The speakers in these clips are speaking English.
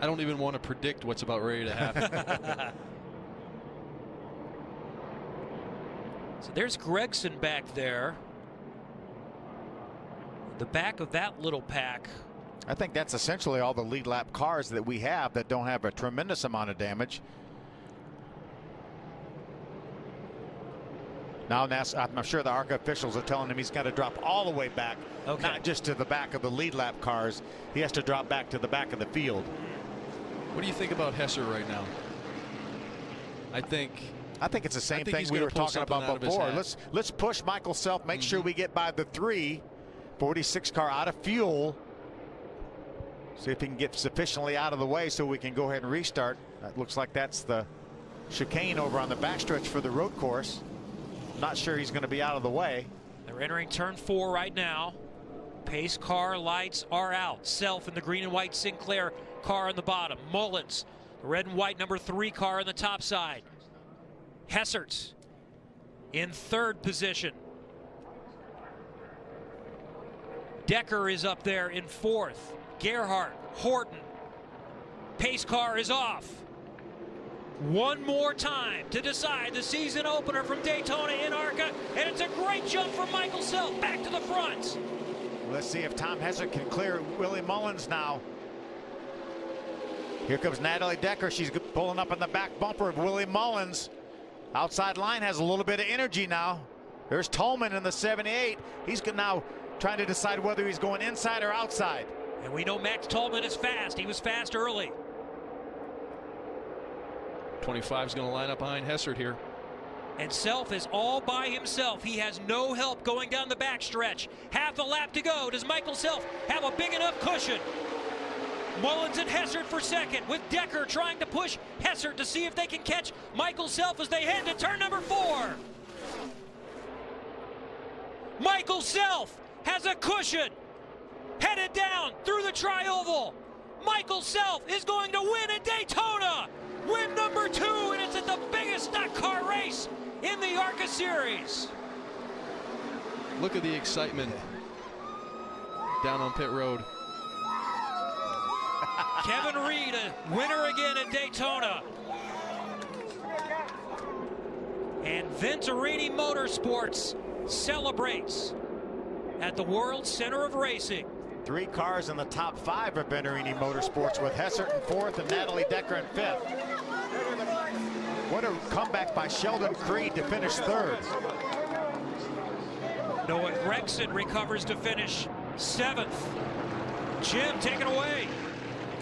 I don't even want to predict what's about ready to happen. So there's Gragson back there. The back of that little pack. I think that's essentially all the lead lap cars that we have that don't have a tremendous amount of damage. Now I'm sure the ARCA officials are telling him he's got to drop all the way back, not just to the back of the lead lap cars. He has to drop back to the back of the field. What do you think about Hesser right now? I think it's the same thing we were talking about before. Let's push Michael Self, make sure we get by the 346 car out of fuel. See if he can get sufficiently out of the way so we can go ahead and restart. That looks like that's the chicane over on the backstretch for the road course. Not sure he's going to be out of the way. They're entering turn 4 right now. Pace car lights are out. Self in the green and white Sinclair car on the bottom. Mullins, the red and white number 3 car on the top side. Hessert in 3rd position. Decker is up there in 4th. Gerhardt, Horton. Pace car is off. One more time to decide the season opener from Daytona in ARCA, and it's a great jump from Michael Self back to the front. Let's see if Tom Hessert can clear Willie Mullins now. Here comes Natalie Decker. She's pulling up on the back bumper of Willie Mullins. Outside line has a little bit of energy now. There's Tolman in the 78. He's now trying to decide whether he's going inside or outside. And we know Max Tolman is fast. He was fast early. 25 is going to line up behind Hessert here. And Self is all by himself. He has no help going down the backstretch. Half a lap to go. Does Michael Self have a big enough cushion? Mullins and Hessert for second, with Decker trying to push Hessert to see if they can catch Michael Self as they head to turn number 4. Michael Self has a cushion. Headed down through the tri-oval. Michael Self is going to win at Daytona. Win number 2, and it's at the biggest stock car race in the ARCA series. Look at the excitement down on pit road. Kevin Reed, a winner again at Daytona. And Venturini Motorsports celebrates at the World Center of Racing. 3 cars in the top 5 of Venturini Motorsports, with Hessert in 4th and Natalie Decker in 5th. What a comeback by Sheldon Creed to finish 3rd. Noah Gragson recovers to finish 7th. Jim, take it away.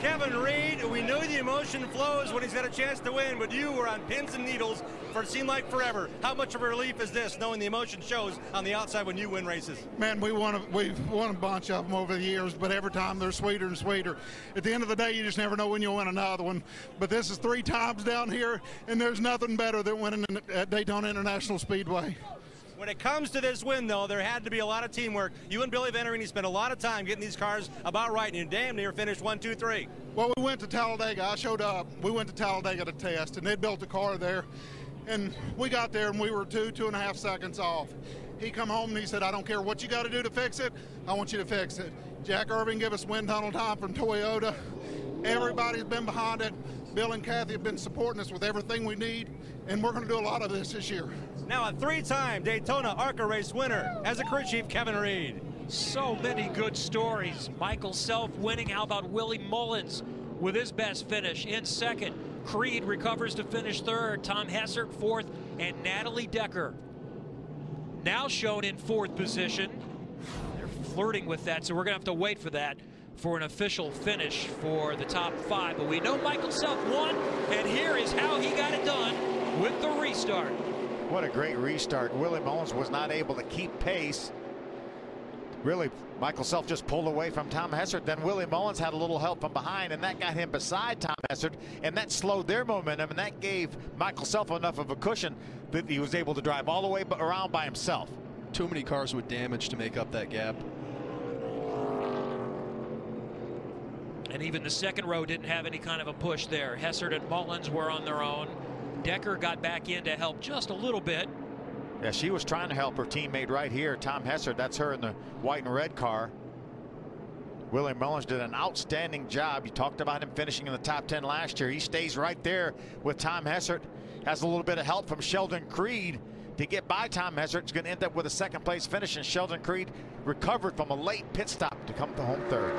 Kevin Reed, we know the emotion flows when he's got a chance to win, but you were on pins and needles for it seemed like forever. How much of a relief is this, knowing the emotion shows on the outside when you win races? Man, we've won a bunch of them over the years, but every time they're sweeter and sweeter. At the end of the day, you just never know when you'll win another one. But this is 3 times down here, and there's nothing better than winning at Daytona International Speedway. When it comes to this win, though, there had to be a lot of teamwork. You and Billy Venturini spent a lot of time getting these cars about right, and you damn near finished 1, 2, 3. Well, we went to Talladega. I showed up. We went to Talladega to test, and they built a car there. And we got there, and we were 2.5 seconds off. He come home, and he said, I don't care what you got to do to fix it. I want you to fix it. Jack Irving gave us wind tunnel time from Toyota. Everybody's been behind it. Bill and Kathy have been supporting us with everything we need, and we're going to do a lot of this year. Now a 3-time Daytona ARCA race winner as a crew chief, Kevin Reed. So many good stories. Michael Self winning. How about Willie Mullins with his best finish in 2nd? Creed recovers to finish 3rd. Tom Hessert 4th, and Natalie Decker now shown in 4th position. They're flirting with that, so we're going to have to wait for that for an official finish for the top 5. But we know Michael Self won, and here is how he got it done with the restart. What a great restart. Willie Mullins was not able to keep pace. Really, Michael Self just pulled away from Tom Hessert. Then Willie Mullins had a little help from behind, and that got him beside Tom Hessert, and that slowed their momentum, and that gave Michael Self enough of a cushion that he was able to drive all the way around by himself. Too many cars with damage to make up that gap. And even the 2nd row didn't have any kind of a push there. Hessert and Mullins were on their own. Decker got back in to help just a little bit. Yeah, she was trying to help her teammate right here, Tom Hessert. That's her in the white and red car. Willie Mullins did an outstanding job. You talked about him finishing in the top 10 last year. He stays right there with Tom Hessert. Has a little bit of help from Sheldon Creed to get by Tom Hessert. He's going to end up with a second-place finish, and Sheldon Creed recovered from a late pit stop to come to home third.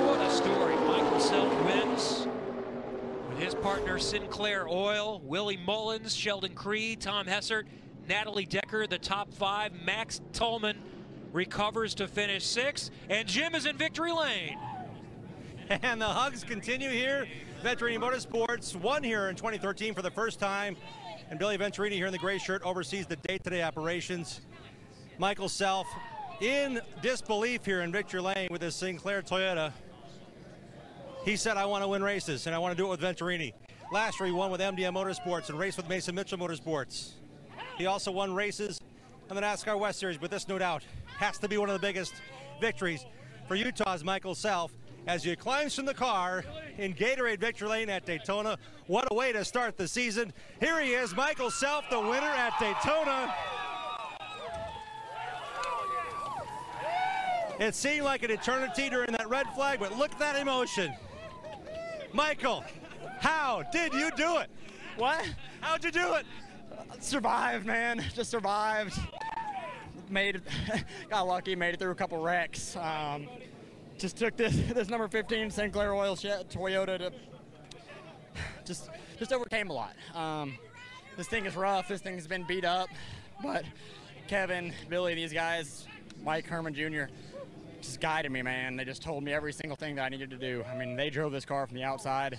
What a story. Michael Self wins with his partner Sinclair Oil, Willie Mullins, Sheldon Creed, Tom Hessert, Natalie Decker, the top 5. Max Tolman recovers to finish 6th, and Jim is in victory lane. And the hugs continue here. Venturini Motorsports won here in 2013 for the first time, and Billy Venturini here in the gray shirt oversees the day-to-day operations. Michael Self in disbelief here in victory lane with his Sinclair Toyota. He said, I want to win races, and I want to do it with Venturini. Last year he won with MDM Motorsports and raced with Mason Mitchell Motorsports. He also won races on the NASCAR West Series, but this, no doubt, has to be one of the biggest victories for Utah's Michael Self as he climbs from the car in Gatorade victory lane at Daytona. What a way to start the season. Here he is, Michael Self, the winner at Daytona. It seemed like an eternity during that red flag, but look at that emotion. Michael, how did you do it? What? How'd you do it? Survived, man. Just survived. Got lucky, made it through a couple wrecks. Just took this number 15 Sinclair Oil Toyota to just overcame a lot. This thing is rough. This thing has been beat up, but Kevin, Billy, these guys, Mike Herman Jr. just guided me, man. They just told me every single thing that I needed to do. I mean, they drove this car from the outside.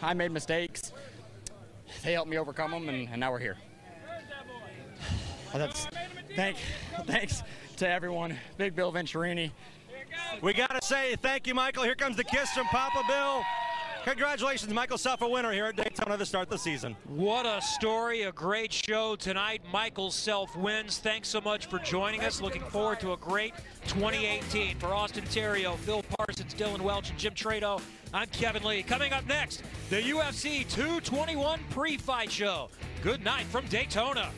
I made mistakes. They helped me overcome them, and now we're here. Thanks to everyone. Big Bill Venturini. We got to say thank you, Michael. Here comes the kiss from Papa Bill. Congratulations, Michael Self, a winner here at Daytona to start the season. What a story, a great show tonight. Michael Self wins. Thanks so much for joining us. Looking forward to a great 2018. For Austin Theriault, Phil Parsons, Dylan Welch, and Jim Trado, I'm Kevin Lee. Coming up next, the UFC 221 pre-fight show. Good night from Daytona.